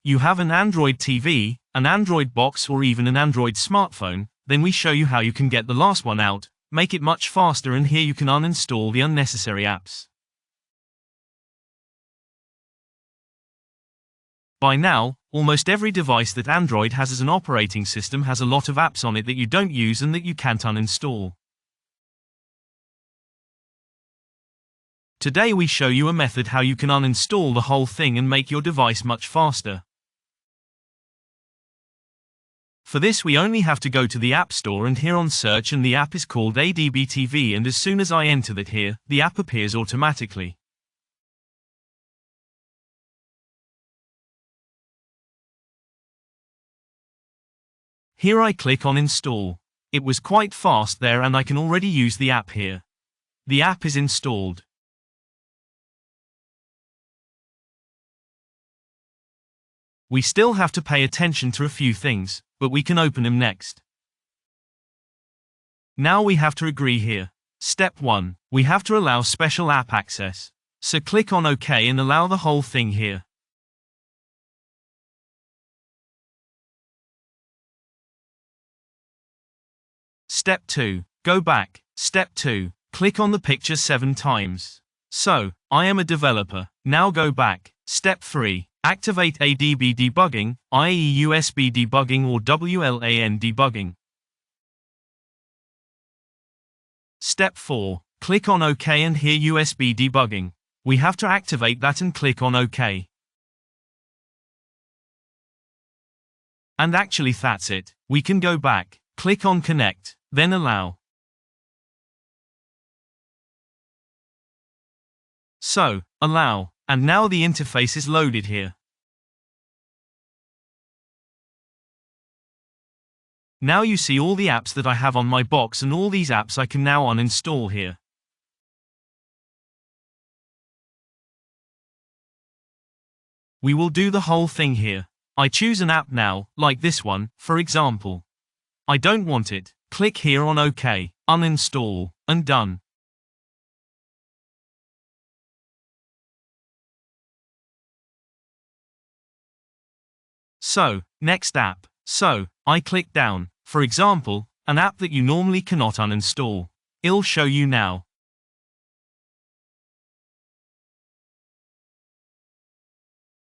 You have an Android TV, an Android box or even an Android smartphone, then we show you how you can get the last one out, make it much faster, and here you can uninstall the unnecessary apps. By now, almost every device that Android has as an operating system has a lot of apps on it that you don't use and that you can't uninstall. Today we show you a method how you can uninstall the whole thing and make your device much faster. For this we only have to go to the App Store and here on search, and the app is called ADBTV, and as soon as I enter that here, the app appears automatically. Here I click on install. It was quite fast there and I can already use the app here. The app is installed. We still have to pay attention to a few things, but we can open them next. Now we have to agree here. Step 1. We have to allow special app access. So click on OK and allow the whole thing here. Step 2. Go back. Step 2. Click on the picture 7 times. So, I am a developer. Now go back. Step 3. Activate ADB debugging, i.e. USB debugging or WLAN debugging. Step 4. Click on OK and here USB debugging. We have to activate that and click on OK. And actually that's it. We can go back. Click on connect, then allow. So, allow. And now the interface is loaded here. Now you see all the apps that I have on my box, and all these apps I can now uninstall here. We will do the whole thing here. I choose an app now, like this one, for example. I don't want it. Click here on OK, uninstall, and done. So, next app. So, I click down. For example, an app that you normally cannot uninstall. I'll show you now.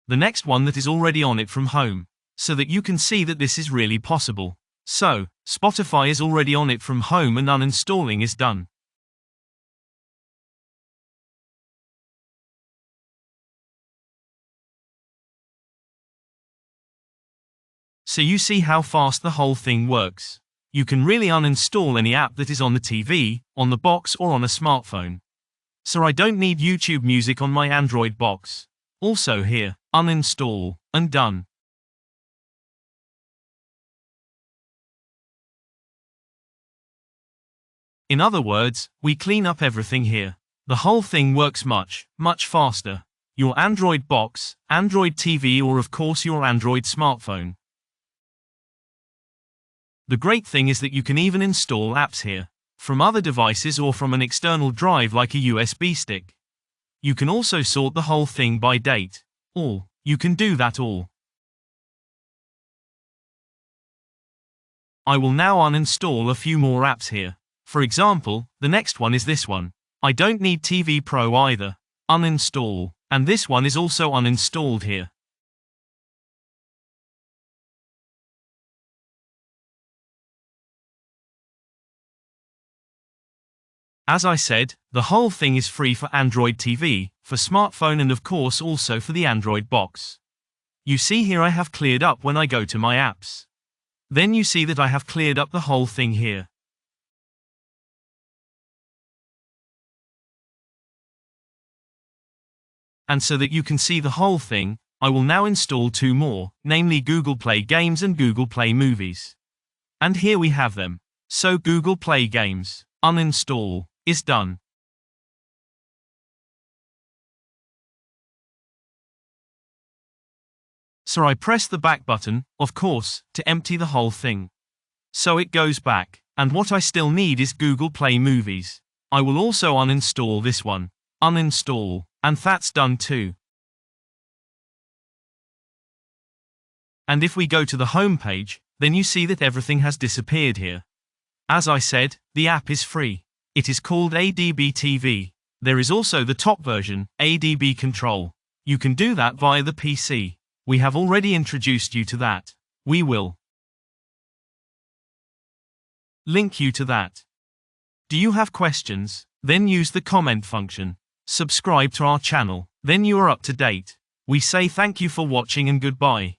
The next one that is already on it from home. So that you can see that this is really possible. So, Spotify is already on it from home and uninstalling is done. So you see how fast the whole thing works. You can really uninstall any app that is on the TV, on the box or on a smartphone. So I don't need YouTube Music on my Android box. Also here, uninstall, and done. In other words, we clean up everything here. The whole thing works much faster. Your Android box, Android TV or of course your Android smartphone. The great thing is that you can even install apps here, from other devices or from an external drive like a USB stick. You can also sort the whole thing by date. All. You can do that all. I will now uninstall a few more apps here. For example, the next one is this one. I don't need TV Pro either. Uninstall. And this one is also uninstalled here. As I said, the whole thing is free for Android TV, for smartphone and of course also for the Android box. You see here I have cleared up when I go to my apps. Then you see that I have cleared up the whole thing here. And so that you can see the whole thing, I will now install 2 more, namely Google Play Games and Google Play Movies. And here we have them. So Google Play Games, uninstall, is done. So I press the back button, of course, to empty the whole thing. So it goes back, and what I still need is Google Play Movies. I will also uninstall this one. Uninstall, and that's done too. And if we go to the home page, then you see that everything has disappeared here. As I said, the app is free. It is called ADBTV. There is also the top version, ADB Control. You can do that via the PC. We have already introduced you to that. We will link you to that. Do you have questions? Then use the comment function. Subscribe to our channel. Then you are up to date. We say thank you for watching and goodbye.